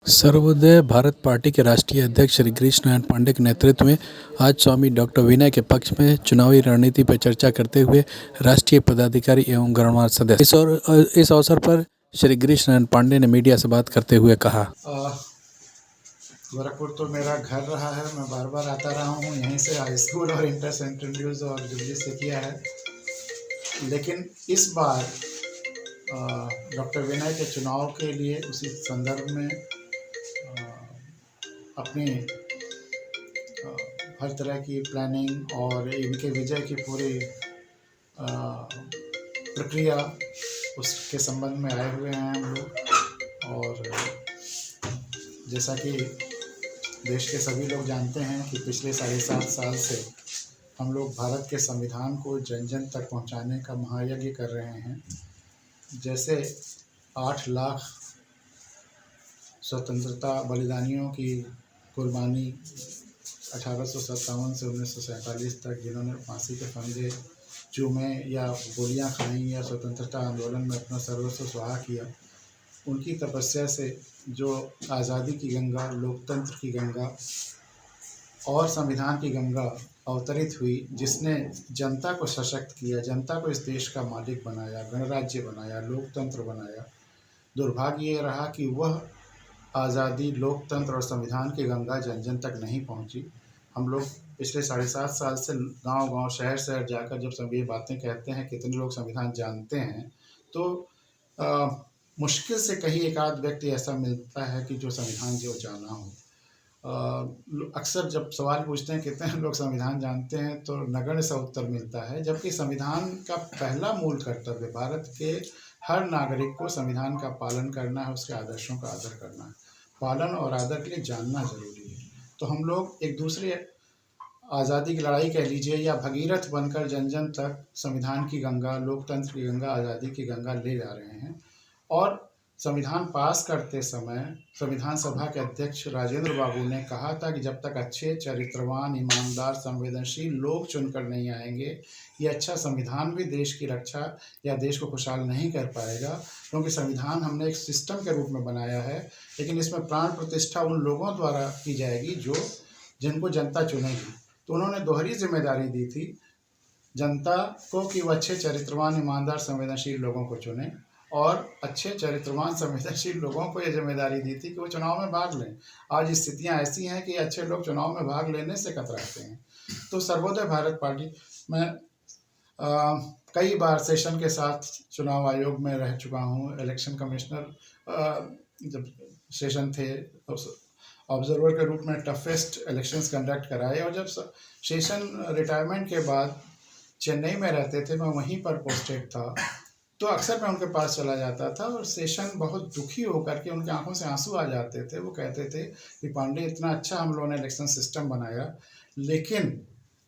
Sarvodaya Bharat party के राष्ट्रीय अध्यक्ष श्री कृष्ण नारायण पांडे के नेतृत्व में आज स्वामी डॉक्टर विनय के पक्ष में चुनावी रणनीति पर चर्चा करते हुए राष्ट्रीय पदाधिकारी एवं गणमान्य सदस्य इस अवसर पर श्री कृष्ण नारायण पांडे ने मीडिया से बात करते हुए कहा, गोरखपुर तो मेरा घर रहा है। मैं बार बार आता रहा हूँ। यहीं से हाई स्कूल और इंटर सेंट्रल न्यूज़ और दिल्ली से किया है। लेकिन इस बार डॉक्टर विनय के चुनाव के लिए उसी संदर्भ में अपनी हर तरह की प्लानिंग और इनके विजय की पूरी प्रक्रिया उसके संबंध में आए हुए हैं हम लोग। और जैसा कि देश के सभी लोग जानते हैं कि पिछले 7.5 साल से हम लोग भारत के संविधान को जन जन तक पहुंचाने का महायज्ञ कर रहे हैं। जैसे 8 लाख स्वतंत्रता बलिदानियों की कुर्बानी 1857 से 1947 तक, जिन्होंने फांसी के फंदे चूमे या गोलियां खाई या स्वतंत्रता आंदोलन में अपना सर्वस्व सुहा किया, उनकी तपस्या से जो आज़ादी की गंगा, लोकतंत्र की गंगा और संविधान की गंगा अवतरित हुई, जिसने जनता को सशक्त किया, जनता को इस देश का मालिक बनाया, गणराज्य बनाया, लोकतंत्र बनाया। दुर्भाग्य ये रहा कि वह आज़ादी, लोकतंत्र और संविधान की गंगा जन जन तक नहीं पहुंची। हम लोग पिछले 7.5 साल से गांव-गांव, शहर-शहर जाकर जब सब ये बातें कहते हैं, कितने लोग संविधान जानते हैं, तो मुश्किल से कहीं एक आध व्यक्ति ऐसा मिलता है कि जो संविधान जो जाना हो। अक्सर जब सवाल पूछते हैं कितने लोग संविधान जानते हैं, तो नगण्य सा उत्तर मिलता है। जबकि संविधान का पहला मूल कर्तव्य भारत के हर नागरिक को संविधान का पालन करना है, उसके आदर्शों का आदर करना है। पालन और आदर के लिए जानना जरूरी है। तो हम लोग एक दूसरे आज़ादी की लड़ाई कह लीजिए या भगीरथ बनकर जन जन तक संविधान की गंगा, लोकतंत्र की गंगा, आज़ादी की गंगा ले जा रहे हैं। और संविधान पास करते समय संविधान सभा के अध्यक्ष राजेंद्र बाबू ने कहा था कि जब तक अच्छे, चरित्रवान, ईमानदार, संवेदनशील लोग चुनकर नहीं आएंगे, ये अच्छा संविधान भी देश की रक्षा या देश को खुशहाल नहीं कर पाएगा। क्योंकि संविधान हमने एक सिस्टम के रूप में बनाया है, लेकिन इसमें प्राण प्रतिष्ठा उन लोगों द्वारा की जाएगी जिनको जनता चुनेगी। तो उन्होंने दोहरी जिम्मेदारी दी थी जनता को कि वह अच्छे, चरित्रवान, ईमानदार, संवेदनशील लोगों को चुने, और अच्छे, चरित्रवान, संवेदनशील लोगों को यह जिम्मेदारी दी थी कि वो चुनाव में भाग लें। आज स्थितियां ऐसी हैं कि अच्छे लोग चुनाव में भाग लेने से कतराते हैं। तो सर्वोदय भारत पार्टी में कई बार सेशन के साथ चुनाव आयोग में रह चुका हूँ। इलेक्शन कमिश्नर जब सेशन थे, ऑब्जर्वर के रूप में टफेस्ट इलेक्शंस कंडक्ट कराए। और जब सेशन रिटायरमेंट के बाद चेन्नई में रहते थे, मैं वहीं पर पोस्टेड था, तो अक्सर मैं उनके पास चला जाता था। और सेशन बहुत दुखी होकर के, उनकी आंखों से आंसू आ जाते थे। वो कहते थे कि पांडे, इतना अच्छा हम लोगों ने इलेक्शन सिस्टम बनाया, लेकिन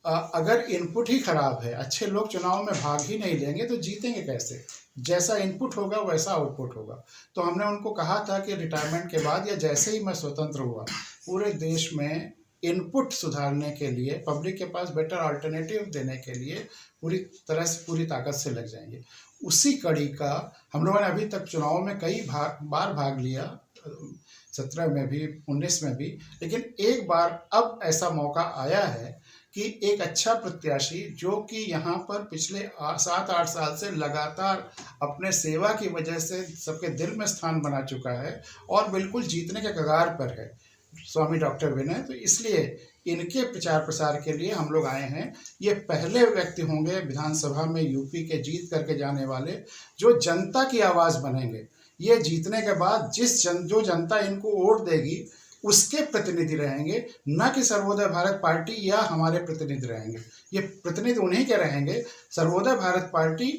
अगर इनपुट ही खराब है, अच्छे लोग चुनाव में भाग ही नहीं लेंगे, तो जीतेंगे कैसे? जैसा इनपुट होगा वैसा आउटपुट होगा। तो हमने उनको कहा था कि रिटायरमेंट के बाद या जैसे ही मैं स्वतंत्र हुआ, पूरे देश में इनपुट सुधारने के लिए, पब्लिक के पास बेटर अल्टरनेटिव देने के लिए पूरी तरह से, पूरी ताकत से लग जाएंगे। उसी कड़ी का हम लोगों ने अभी तक चुनाव में कई बार भाग लिया, 17 में भी, 19 में भी। लेकिन एक बार अब ऐसा मौका आया है कि एक अच्छा प्रत्याशी, जो कि यहाँ पर पिछले 7-8 साल से लगातार अपने सेवा की वजह से सबके दिल में स्थान बना चुका है और बिल्कुल जीतने के कगार पर है, स्वामी डॉक्टर विनय। तो इसलिए इनके प्रचार प्रसार के लिए हम लोग आए हैं। ये पहले व्यक्ति होंगे विधानसभा में यूपी के जीत करके जाने वाले, जो जनता की आवाज़ बनेंगे। ये जीतने के बाद जो जनता इनको वोट देगी, उसके प्रतिनिधि रहेंगे, न कि सर्वोदय भारत पार्टी या हमारे प्रतिनिधि रहेंगे। ये प्रतिनिधि उन्हीं के रहेंगे। सर्वोदय भारत पार्टी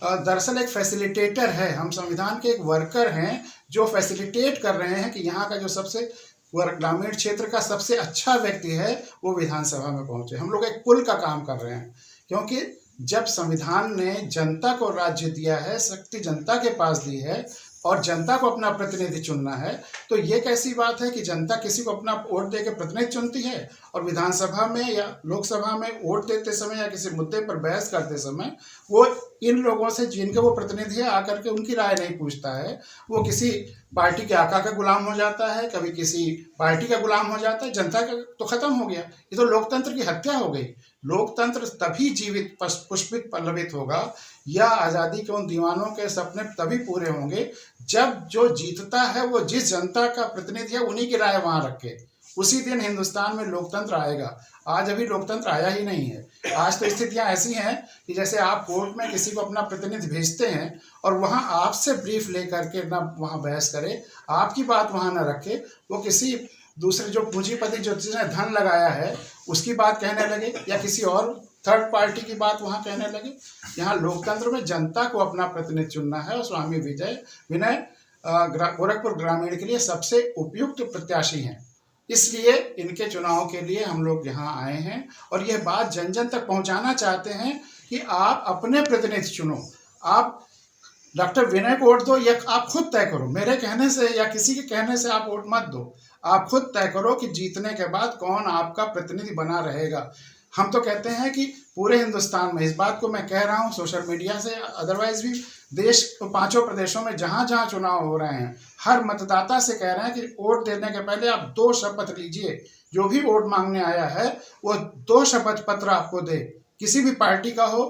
दरअसल एक फैसिलिटेटर है। हम संविधान के एक वर्कर हैं जो फैसिलिटेट कर रहे हैं कि यहाँ का जो सबसे ग्रामीण क्षेत्र का सबसे अच्छा व्यक्ति है, वो विधानसभा में पहुंचे। हम लोग एक पुल का काम कर रहे हैं, क्योंकि जब संविधान ने जनता को राज्य दिया है, शक्ति जनता के पास दी है और जनता को अपना प्रतिनिधि चुनना है, तो ये कैसी बात है कि जनता किसी को अपना वोट दे के प्रतिनिधि चुनती है और विधानसभा में या लोकसभा में वोट देते समय या किसी मुद्दे पर बहस करते समय वो इन लोगों से जिनके वो प्रतिनिधि है आकर के उनकी राय नहीं पूछता है। वो किसी पार्टी के आका का गुलाम हो जाता है, कभी किसी पार्टी का गुलाम हो जाता है। जनता का तो खत्म हो गया। ये तो लोकतंत्र की हत्या हो गई। लोकतंत्र तभी जीवित पुष्पित पल्लवित होगा या आज़ादी के उन दीवानों के सपने तभी पूरे होंगे जब जो जीतता है वो जिस जनता का प्रतिनिधि है उन्हीं की राय वहां रखे। उसी दिन हिंदुस्तान में लोकतंत्र आएगा। आज अभी लोकतंत्र आया ही नहीं है। आज तो स्थितियां ऐसी हैं कि जैसे आप कोर्ट में किसी को अपना प्रतिनिधि भेजते हैं और वहां आपसे ब्रीफ लेकर के ना वहां बहस करे, आपकी बात वहां ना रखे, वो किसी दूसरे जो पूंजीपति जो जिसने धन लगाया है उसकी बात कहने लगे या किसी और थर्ड पार्टी की बात वहां कहने लगे। यहाँ लोकतंत्र में जनता को अपना प्रतिनिधि चुनना है और स्वामी विनय गोरखपुर ग्रामीण के लिए सबसे उपयुक्त प्रत्याशी हैं। इसलिए इनके चुनाव के लिए हम लोग यहाँ आए हैं और यह बात जन जन तक पहुँचाना चाहते हैं कि आप अपने प्रतिनिधि चुनो। आप डॉक्टर विनय को वोट दो या आप खुद तय करो। मेरे कहने से या किसी के कहने से आप वोट मत दो। आप खुद तय करो कि जीतने के बाद कौन आपका प्रतिनिधि बना रहेगा। हम तो कहते हैं कि पूरे हिंदुस्तान में इस बात को मैं कह रहा हूँ सोशल मीडिया से, अदरवाइज भी देश पांचों प्रदेशों में जहाँ जहाँ चुनाव हो रहे हैं हर मतदाता से कह रहे हैं कि वोट देने के पहले आप 2 शपथ लीजिए। जो भी वोट मांगने आया है वो 2 शपथ पत्र आपको दे, किसी भी पार्टी का हो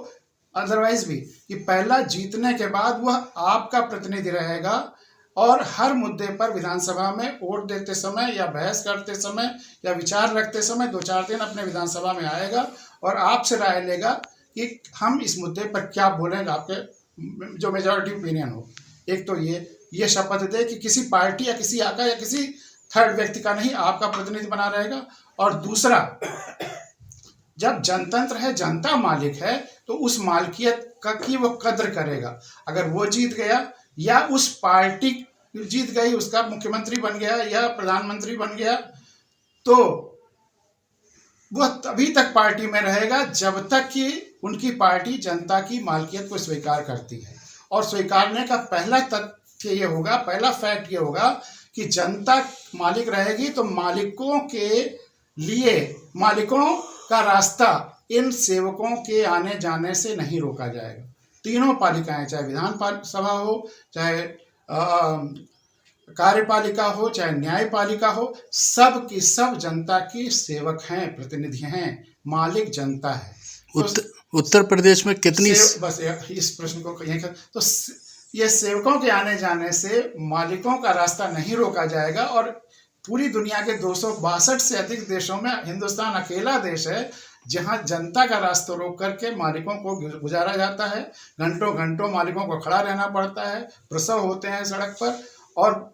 अदरवाइज भी, कि पहला जीतने के बाद वह आपका प्रतिनिधि रहेगा और हर मुद्दे पर विधानसभा में वोट देते समय या बहस करते समय या विचार रखते समय 2-4 दिन अपने विधानसभा में आएगा और आपसे राय लेगा कि हम इस मुद्दे पर क्या बोलेंगे, आपके जो मेजॉरिटी ओपिनियन हो। एक तो ये शपथ दे कि किसी पार्टी या किसी आका या किसी थर्ड व्यक्ति का नहीं, आपका प्रतिनिधि बना रहेगा। और दूसरा, जब जनतंत्र है, जनता मालिक है, तो उस मालिकियत की वो कद्र करेगा। अगर वो जीत गया या उस पार्टी जीत गई, उसका मुख्यमंत्री बन गया या प्रधानमंत्री बन गया, तो वह तभी तक पार्टी में रहेगा जब तक कि उनकी पार्टी जनता की मालिकियत को स्वीकार करती है। और स्वीकारने का पहला तथ्य ये होगा, पहला फैक्ट ये होगा कि जनता मालिक रहेगी तो मालिकों के लिए मालिकों का रास्ता इन सेवकों के आने जाने से नहीं रोका जाएगा। तीनों पालिकाएं, चाहे विधान सभा हो, चाहे कार्यपालिका हो, चाहे न्यायपालिका हो, सब की सब जनता की सेवक हैं, प्रतिनिधि हैं। मालिक जनता है। उत्तर प्रदेश में कितनी बस इस प्रश्न को तो ये सेवकों के आने जाने से मालिकों का रास्ता नहीं रोका जाएगा। और पूरी दुनिया के 262 से अधिक देशों में हिंदुस्तान अकेला देश है जहां जनता का रास्ता रोक करके मालिकों को गुजारा जाता है। घंटों घंटों मालिकों को खड़ा रहना पड़ता है, प्रसव होते हैं सड़क पर और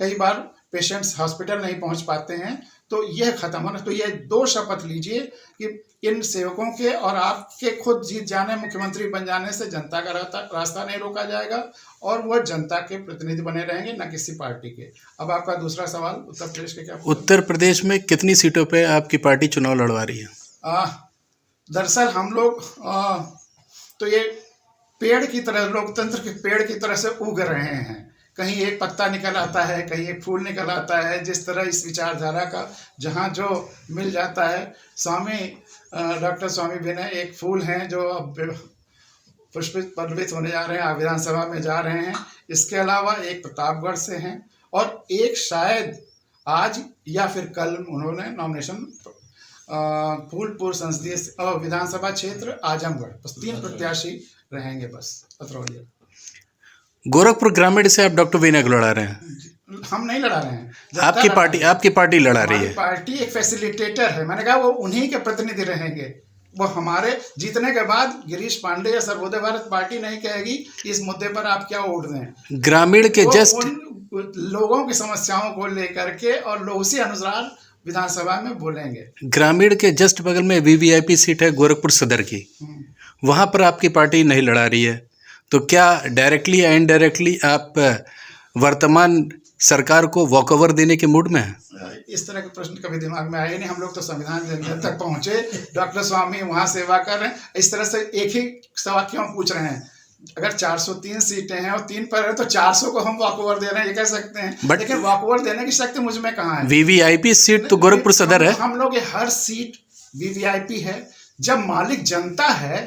कई बार पेशेंट्स हॉस्पिटल नहीं पहुंच पाते हैं। तो यह खत्म होना। तो ये 2 शपथ लीजिए कि इन सेवकों के और आपके खुद जीत जाने, मुख्यमंत्री बन जाने से जनता का रास्ता नहीं रोका जाएगा और वह जनता के प्रतिनिधि बने रहेंगे, न किसी पार्टी के। अब आपका दूसरा सवाल, उत्तर प्रदेश के क्या? उत्तर प्रदेश में कितनी सीटों पे आपकी पार्टी चुनाव लड़वा रही है? दरअसल हम लोग तो ये पेड़ की तरह, लोकतंत्र के पेड़ की तरह से उग रहे हैं। कहीं एक पत्ता निकल आता है, कहीं एक फूल निकल आता है। जिस तरह इस विचारधारा का जहाँ जो मिल जाता है। डॉक्टर स्वामी विनय एक फूल हैं जो अब पुष्पित पल्लवित होने जा रहे हैं, विधानसभा में जा रहे हैं। इसके अलावा एक प्रतापगढ़ से हैं और एक शायद आज या फिर कल उन्होंने नॉमिनेशन फूलपुर संसदीय विधानसभा क्षेत्र आजमगढ़। बस 3 प्रत्याशी रहेंगे बस पत्रौलिया। गोरखपुर ग्रामीण से आप डॉक्टर विनय को लड़ा रहे हैं? हम नहीं लड़ा रहे हैं, आपकी पार्टी लड़ा रही है। पार्टी एक फैसिलिटेटर है। मैंने कहा वो उन्हीं के प्रतिनिधि रहेंगे। वो हमारे जीतने के बाद गिरीश पांडे या सर्वोदय भारत पार्टी नहीं कहेगी इस मुद्दे पर आप क्या वोट दें। ग्रामीण के जस्ट लोगों की समस्याओं को लेकर के और लोग उसी अनुसार विधानसभा में बोलेंगे। ग्रामीण के जस्ट बगल में वीवीआईपी सीट है गोरखपुर सदर की, वहां पर आपकी पार्टी नहीं लड़ा रही है, तो क्या डायरेक्टली या इनडायरेक्टली आप वर्तमान सरकार को वॉकओवर देने के मूड में हैं? इस तरह के प्रश्न कभी दिमाग में आए नहीं। हम लोग तो संविधान तक पहुंचे। डॉक्टर स्वामी वहां सेवा कर रहे हैं। इस तरह से एक ही सवाल क्यों पूछ रहे हैं? अगर 403 सीटें हैं और 3 पर है तो 400 को हम वॉकओवर दे रहे हैं, ये कह सकते हैं। लेकिन वॉकओवर देने की शक्ति मुझ में कहाँ है? वीवीआईपी सीट तो गोरखपुर सदर है। हम लोग ये हर सीट वीवीआईपी है। जब मालिक जनता है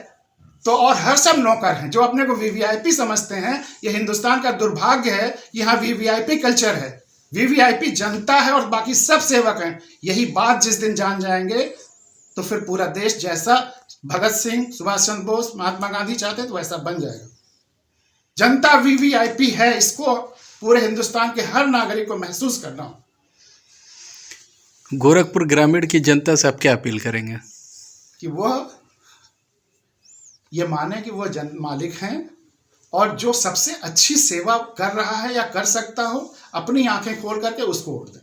तो और हर सब नौकर हैं जो अपने को वीवीआईपी समझते हैं। ये हिंदुस्तान का दुर्भाग्य है, यहाँ वीवीआईपी कल्चर है। वीवीआईपी जनता है और बाकी सब सेवक हैं। यही बात जिस दिन जान जाएंगे तो फिर पूरा देश जैसा भगत सिंह, सुभाष चंद्र बोस, महात्मा गांधी चाहते तो वैसा बन जाएगा। जनता वीवीआईपी है, इसको पूरे हिंदुस्तान के हर नागरिक को महसूस करना हो। गोरखपुर ग्रामीण की जनता से आप क्या अपील करेंगे? कि वह ये माने कि वह मालिक हैं और जो सबसे अच्छी सेवा कर रहा है या कर सकता हो, अपनी आंखें खोल करके उसको वोट दें।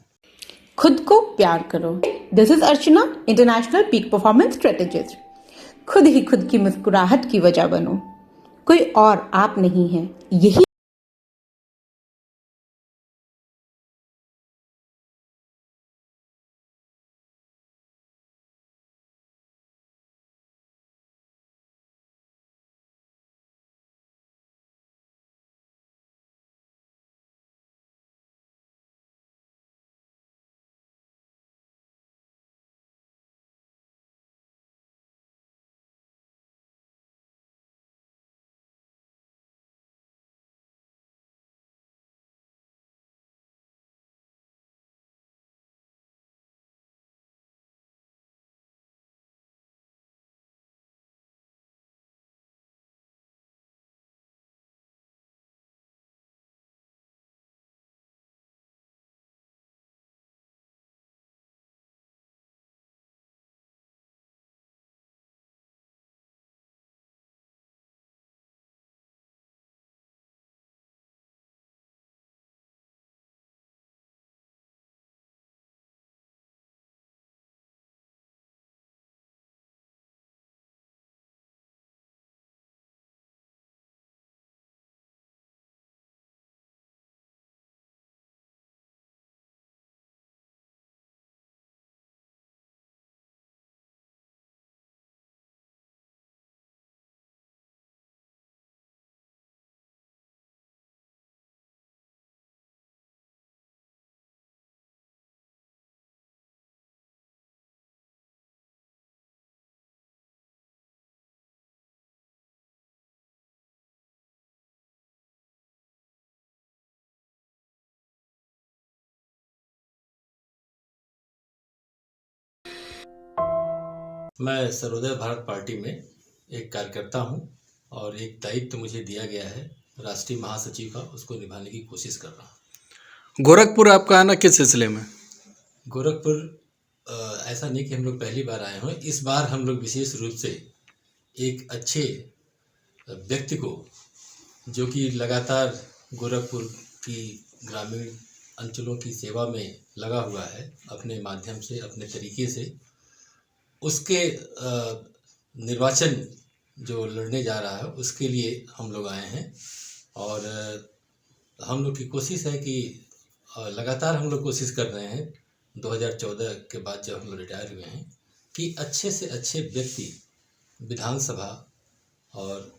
खुद को प्यार करो। This is Archana, international peak performance strategist. खुद ही खुद की मुस्कुराहट की वजह बनो, कोई और आप नहीं है। यही मैं सर्वोदय भारत पार्टी में एक कार्यकर्ता हूं और एक दायित्व मुझे दिया गया है राष्ट्रीय महासचिव का, उसको निभाने की कोशिश कर रहा हूं। गोरखपुर आपका आना किस सिलसिले में? गोरखपुर ऐसा नहीं कि हम लोग पहली बार आए हों। इस बार हम लोग विशेष रूप से एक अच्छे व्यक्ति को, जो कि लगातार गोरखपुर की ग्रामीण अंचलों की सेवा में लगा हुआ है, अपने माध्यम से, अपने तरीके से, उसके निर्वाचन जो लड़ने जा रहा है उसके लिए हम लोग आए हैं। और हम लोग की कोशिश है कि लगातार हम लोग कोशिश कर रहे हैं 2014 के बाद जब हम लोग रिटायर हुए हैं कि अच्छे से अच्छे व्यक्ति विधानसभा और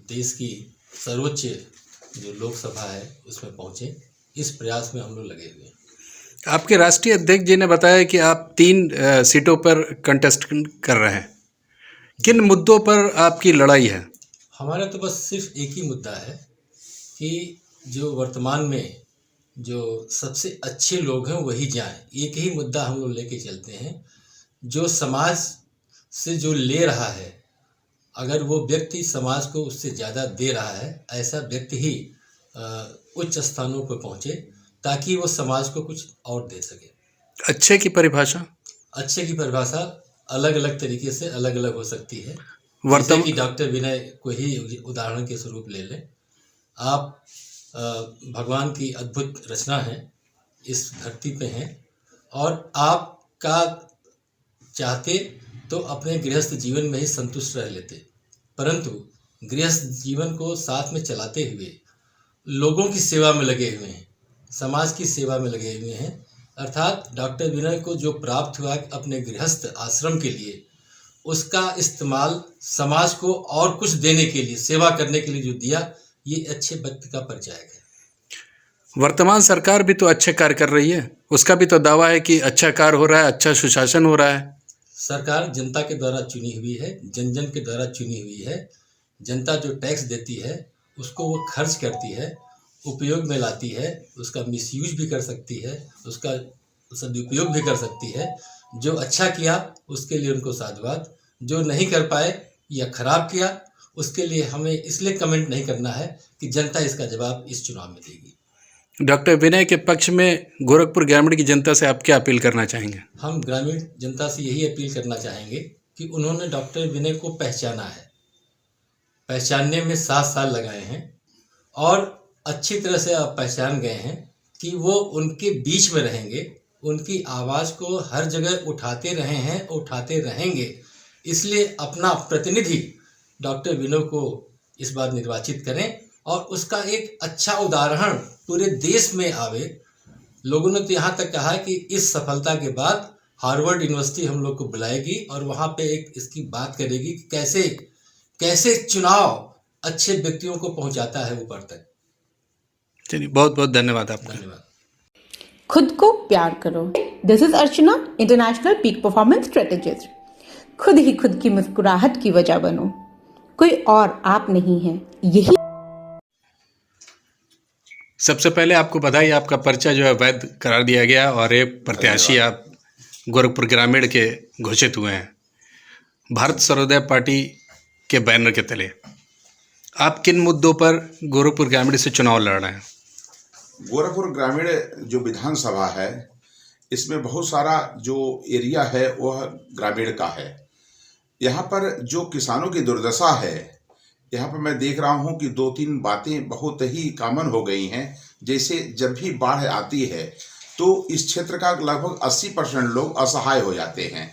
देश की सर्वोच्च जो लोकसभा है उसमें पहुँचे। इस प्रयास में हम लोग लगे हुए हैं। आपके राष्ट्रीय अध्यक्ष जी ने बताया कि आप 3 सीटों पर कंटेस्ट कर रहे हैं। किन मुद्दों पर आपकी लड़ाई है? हमारा तो बस सिर्फ एक ही मुद्दा है कि जो वर्तमान में जो सबसे अच्छे लोग हैं वही जाएं। एक ही मुद्दा हम लोग लेके चलते हैं। जो समाज से जो ले रहा है, अगर वो व्यक्ति समाज को उससे ज़्यादा दे रहा है, ऐसा व्यक्ति ही उच्च स्थानों पर पहुँचे ताकि वो समाज को कुछ और दे सके। अच्छे की परिभाषा? अच्छे की परिभाषा अलग अलग तरीके से अलग अलग हो सकती है। वर्तमान जैसे कि डॉक्टर विनय को ही उदाहरण के स्वरूप ले लें। आप भगवान की अद्भुत रचना है, इस धरती पे हैं, और आपका चाहते तो अपने गृहस्थ जीवन में ही संतुष्ट रह लेते, परंतु गृहस्थ जीवन को साथ में चलाते हुए लोगों की सेवा में लगे हुए हैं, समाज की सेवा में लगे हुए हैं। अर्थात डॉक्टर विनय को जो प्राप्त हुआ अपने गृहस्थ आश्रम के लिए, उसका इस्तेमाल समाज को और कुछ देने के लिए, सेवा करने के लिए जो दिया, ये अच्छे व्यक्ति का परिचायक है। वर्तमान सरकार भी तो अच्छे कार्य कर रही है, उसका भी तो दावा है कि अच्छा कार्य हो रहा है, अच्छा सुशासन हो रहा है। सरकार जनता के द्वारा चुनी हुई है, जन जन के द्वारा चुनी हुई है। जनता जो टैक्स देती है उसको वो खर्च करती है, उपयोग में लाती है, उसका मिसयूज भी कर सकती है, उसका सदुपयोग भी कर सकती है। जो अच्छा किया उसके लिए उनको साधुवाद, जो नहीं कर पाए या खराब किया उसके लिए हमें इसलिए कमेंट नहीं करना है कि जनता इसका जवाब इस चुनाव में देगी। डॉक्टर विनय के पक्ष में गोरखपुर ग्रामीण की जनता से आप क्या अपील करना चाहेंगे? हम ग्रामीण जनता से यही अपील करना चाहेंगे कि उन्होंने डॉक्टर विनय को पहचाना है, पहचानने में 7 साल लगाए हैं और अच्छी तरह से आप पहचान गए हैं कि वो उनके बीच में रहेंगे, उनकी आवाज़ को हर जगह उठाते रहे हैं, उठाते रहेंगे। इसलिए अपना प्रतिनिधि डॉक्टर विनय को इस बार निर्वाचित करें और उसका एक अच्छा उदाहरण पूरे देश में आवे। लोगों ने तो यहाँ तक कहा है कि इस सफलता के बाद हार्वर्ड यूनिवर्सिटी हम लोग को बुलाएगी और वहाँ पे एक इसकी बात करेगी कि कैसे कैसे चुनाव अच्छे व्यक्तियों को पहुँचाता है ऊपर तक। चलिए, बहुत बहुत धन्यवाद आपका। धन्यवाद। खुद को प्यार करो। This is Archana, international peak performance strategist. खुद ही खुद की मुस्कुराहट की वजह बनो, कोई और आप नहीं है। यही सबसे पहले आपको बधाई, आपका पर्चा जो है वैध करार दिया गया और एक प्रत्याशी आप गोरखपुर ग्रामीण के घोषित हुए हैं भारत सर्वोदय पार्टी के बैनर के तले। आप किन मुद्दों पर गोरखपुर ग्रामीण से चुनाव लड़ रहे हैं? गोरखपुर ग्रामीण जो विधानसभा है इसमें बहुत सारा जो एरिया है वह ग्रामीण का है। यहाँ पर जो किसानों की दुर्दशा है, यहाँ पर मैं देख रहा हूँ कि 2-3 बातें बहुत ही कॉमन हो गई हैं। जैसे जब भी बाढ़ आती है तो इस क्षेत्र का लगभग 80% लोग असहाय हो जाते हैं।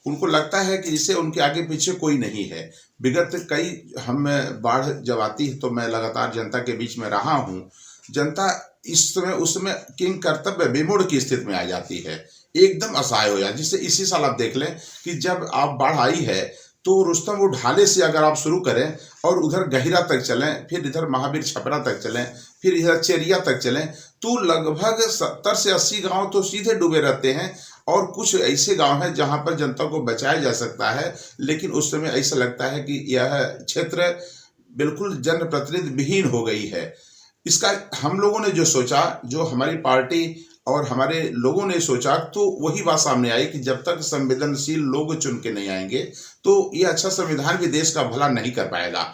उनको लगता है कि जैसे उनके आगे पीछे कोई नहीं है। विगत कई हम बाढ़ जब आती है तो मैं लगातार जनता के बीच में रहा हूँ। जनता इस समय उस समय किंग कर्तव्य विमूढ़ की स्थिति में आ जाती है, एकदम असहाय हो जाती है। जिससे इसी साल आप देख लें कि जब आप बाढ़ आई है तो रुस्तम वो ढाले से अगर आप शुरू करें और उधर गहिरा तक चलें, फिर इधर महावीर छपरा तक चलें, फिर इधर चेरिया तक चलें, तो लगभग 70 से 80 गांव तो सीधे डूबे रहते हैं। और कुछ ऐसे गांव हैं जहां पर जनता को बचाया जा सकता है, लेकिन उस समय ऐसा लगता है कि यह क्षेत्र बिल्कुल जनप्रतिनिधि विहीन हो गई है। इसका हम लोगों ने जो सोचा, जो हमारी पार्टी और हमारे लोगों ने सोचा, तो वही बात सामने आई कि जब तक संवेदनशील लोग चुन के नहीं आएंगे तो ये अच्छा संविधान भी देश का भला नहीं कर पाएगा।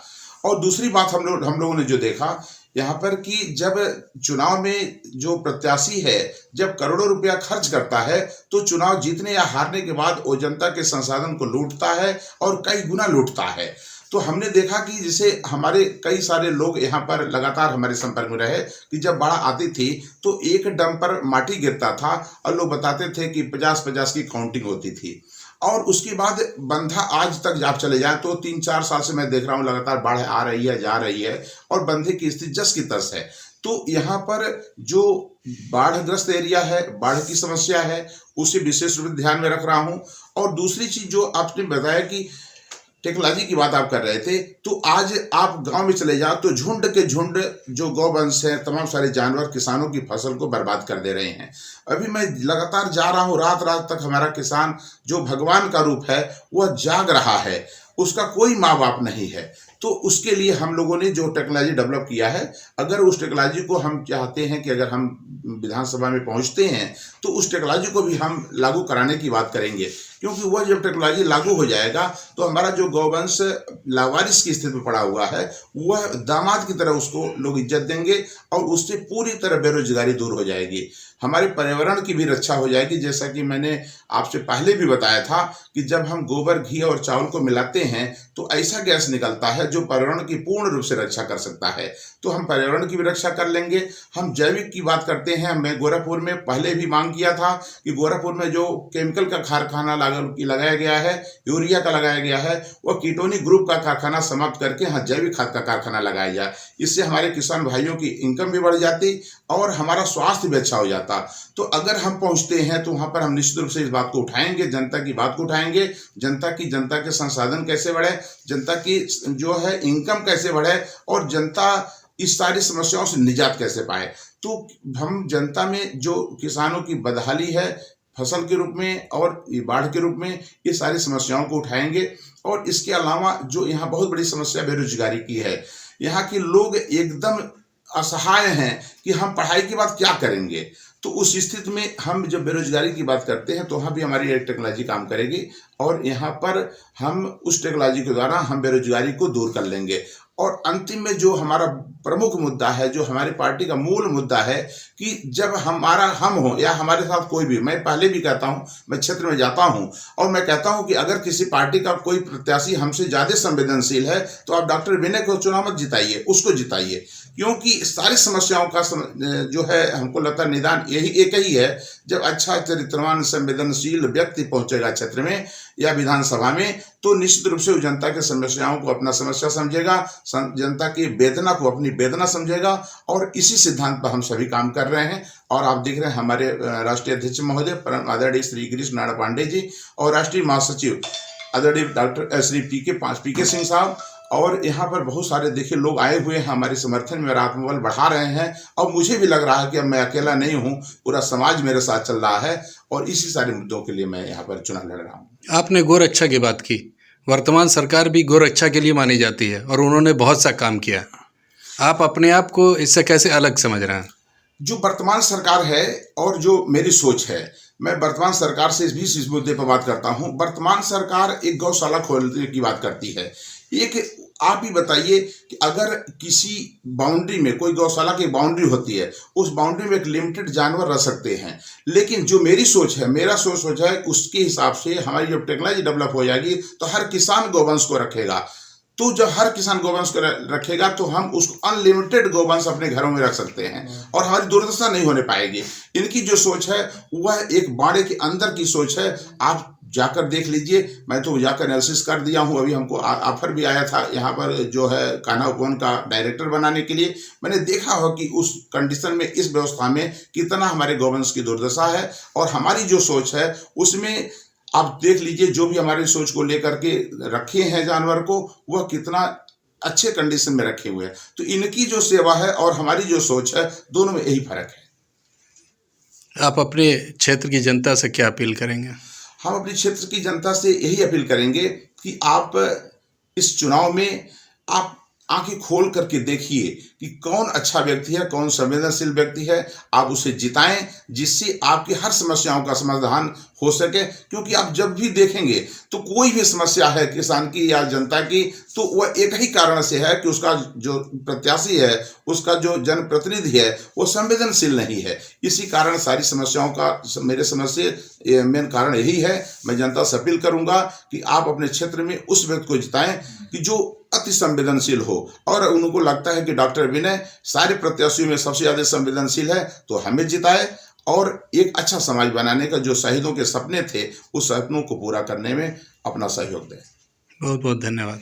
और दूसरी बात हम लोगों ने जो देखा यहाँ पर कि जब चुनाव में जो प्रत्याशी है जब करोड़ों रुपया खर्च करता है तो चुनाव जीतने या हारने के बाद वो जनता के संसाधन को लूटता है और कई गुना लूटता है। तो हमने देखा कि जैसे हमारे कई सारे लोग यहाँ पर लगातार हमारे संपर्क में रहे कि जब बाढ़ आती थी तो एक डंपर माटी गिरता था और लोग बताते थे कि 50-50 की काउंटिंग होती थी। और उसके बाद बंधा आज तक आप चले जाए तो 3-4 साल से मैं देख रहा हूँ लगातार बाढ़ आ रही है, जा रही है और बंधे की स्थिति जस की तस है। तो यहाँ पर जो बाढ़ग्रस्त एरिया है, बाढ़ की समस्या है, उसे विशेष रूप से ध्यान में रख रहा हूँ। और दूसरी चीज जो आपने बताया कि टेक्नोलॉजी की बात आप कर रहे थे, तो आज आप गांव में चले जाओ तो झुंड के झुंड जो गौवंश है, तमाम सारे जानवर किसानों की फसल को बर्बाद कर दे रहे हैं। अभी मैं लगातार जा रहा हूँ, रात रात तक हमारा किसान जो भगवान का रूप है वह जाग रहा है, उसका कोई माँ बाप नहीं है। तो उसके लिए हम लोगों ने जो टेक्नोलॉजी डेवलप किया है, अगर उस टेक्नोलॉजी को हम चाहते हैं कि अगर हम विधानसभा में पहुंचते हैं तो उस टेक्नोलॉजी को भी हम लागू कराने की बात करेंगे। क्योंकि वह जब टेक्नोलॉजी लागू हो जाएगा तो हमारा जो गौवंश लावारिस की स्थिति में पड़ा हुआ है वह दामाद की तरह उसको लोग इज्जत देंगे और उससे पूरी तरह बेरोजगारी दूर हो जाएगी। हमारे पर्यावरण की भी रक्षा हो जाएगी। जैसा कि मैंने आपसे पहले भी बताया था कि जब हम गोबर, घी और चावल को मिलाते हैं तो ऐसा गैस निकलता है जो पर्यावरण की पूर्ण रूप से रक्षा कर सकता है। तो हम पर्यावरण की भी रक्षा कर लेंगे। हम जैविक की बात करते हैं। मैं गोरखपुर में पहले भी मांग किया था कि गोरखपुर में जो केमिकल का कारखाना लगाया गया है, यूरिया का लगाया गया है, वह कीटोनी ग्रुप का कारखाना समाप्त करके यहाँ जैविक खाद का कारखाना लगाया जाए। इससे हमारे किसान भाइयों की इनकम भी बढ़ जाती और हमारा स्वास्थ्य भी अच्छा हो जाता। तो अगर हम पहुंचते हैं तो वहां पर हम निश्चित रूप से इस बात को उठाएंगे, जनता की बात को उठाएंगे, जनता के संसाधन कैसे बढ़े, जनता की जो है इनकम कैसे बढ़े और जनता इस सारी समस्याओं से निजात कैसे पाए। तो हम जनता में जो किसानों की बदहाली है, फसल के रूप में और ये बाढ़ के रूप में ये सारी समस्याओं को उठाएंगे। और इसके अलावा जो यहाँ बहुत बड़ी समस्या बेरोजगारी की है, यहाँ के लोग एकदम असहाय हैं कि हम पढ़ाई के बाद क्या करेंगे। तो उस स्थिति में हम जब बेरोजगारी की बात करते हैं तो वहाँ भी हमारी एक टेक्नोलॉजी काम करेगी और यहाँ पर हम उस टेक्नोलॉजी के द्वारा हम बेरोजगारी को दूर कर लेंगे। और अंतिम में जो हमारा प्रमुख मुद्दा है, जो हमारी पार्टी का मूल मुद्दा है कि जब हमारा हम हो या हमारे साथ कोई भी, मैं पहले भी कहता हूँ, मैं क्षेत्र में जाता हूँ और मैं कहता हूँ कि अगर किसी पार्टी का कोई प्रत्याशी हमसे ज़्यादा संवेदनशील है तो आप डॉक्टर विनय को चुनाव मत जिताइए, उसको जिताइए। क्योंकि सारी समस्याओं का जो है हमको लगता है निदान यही एक ही है, जब अच्छा चरित्रवान संवेदनशील व्यक्ति पहुंचेगा क्षेत्र में या विधानसभा में तो निश्चित रूप से वो जनता की समस्याओं को अपना समस्या समझेगा, जनता की वेदना को अपनी वेदना समझेगा। और इसी सिद्धांत पर हम सभी काम कर रहे हैं। और आप देख रहे हैं हमारे राष्ट्रीय अध्यक्ष महोदय परम आदरणीय श्री गिरीश नारायण पांडे जी और राष्ट्रीय महासचिव आदरणीय डॉक्टर श्री पीके सिंह साहब, और यहाँ पर बहुत सारे देखिए लोग आए हुए हैं हमारे समर्थन में और आत्मबल बढ़ा रहे हैं। और मुझे भी लग रहा है कि अब मैं अकेला नहीं हूँ, पूरा समाज मेरे साथ चल रहा है और इसी सारे मुद्दों के लिए मैं यहाँ पर चुनाव लड़ रहा हूँ। आपने गोरक्षा की बात की, वर्तमान सरकार भी गोरक्षा के लिए मानी जाती है और उन्होंने बहुत सा काम किया। आप अपने आप को इससे कैसे अलग समझ रहे हैं? जो वर्तमान सरकार है और जो मेरी सोच है, मैं वर्तमान सरकार से इस मुद्दे पर बात करता हूँ। वर्तमान सरकार एक गौशाला खोलने की बात करती है। एक आप ही बताइए कि अगर किसी बाउंड्री में कोई गौशाला की बाउंड्री होती है, उस बाउंड्री में एक लिमिटेड जानवर रह सकते हैं, लेकिन जो मेरी सोच है, मेरा सोच है, उसके हिसाब से हमारी जब टेक्नोलॉजी डेवलप हो जाएगी तो हर किसान गौवंश को रखेगा। तो जब हर किसान गौवंश को रखेगा तो हम उसको अनलिमिटेड गौवंश अपने घरों में रख सकते हैं और हमारी दुर्दशा नहीं होने पाएगी। इनकी जो सोच है वह एक बाड़े के अंदर की सोच है। आप जाकर देख लीजिए, मैं तो जाकर एनालिसिस कर दिया हूँ। अभी हमको ऑफर भी आया था यहाँ पर जो है कान्हा उपवन का डायरेक्टर बनाने के लिए। मैंने देखा हो कि उस कंडीशन में, इस व्यवस्था में कितना हमारे गौवंश की दुर्दशा है। और हमारी जो सोच है उसमें आप देख लीजिए, जो भी हमारी सोच को लेकर के रखे हैं जानवर को, वह कितना अच्छे कंडीशन में रखे हुए हैं। तो इनकी जो सेवा है और हमारी जो सोच है, दोनों में यही फर्क है। आप अपने क्षेत्र की जनता से क्या अपील करेंगे? हम अपने क्षेत्र की जनता से यही अपील करेंगे कि आप इस चुनाव में आप आंखें खोल करके देखिए कि कौन अच्छा व्यक्ति है, कौन संवेदनशील व्यक्ति है। आप उसे जिताएं जिससे आपकी हर समस्याओं का समाधान हो सके। क्योंकि आप जब भी देखेंगे तो कोई भी समस्या है किसान की या जनता की, तो वह एक ही कारण से है कि उसका जो प्रत्याशी है, उसका जो जनप्रतिनिधि है, वो संवेदनशील नहीं है। इसी कारण सारी समस्याओं का मेरे समझ से मेन कारण यही है। मैं जनता से अपील करूंगा कि आप अपने क्षेत्र में उस व्यक्ति को जिताएं कि जो अति संवेदनशील हो। और उनको लगता है कि डॉक्टर विनय सारे प्रत्याशियों में सबसे ज़्यादा संवेदनशील है, तो हमें जिताए और एक अच्छा समाज बनाने का जो शहीदों के सपने थे, उस सपनों को पूरा करने में अपना सहयोग दें। बहुत बहुत धन्यवाद।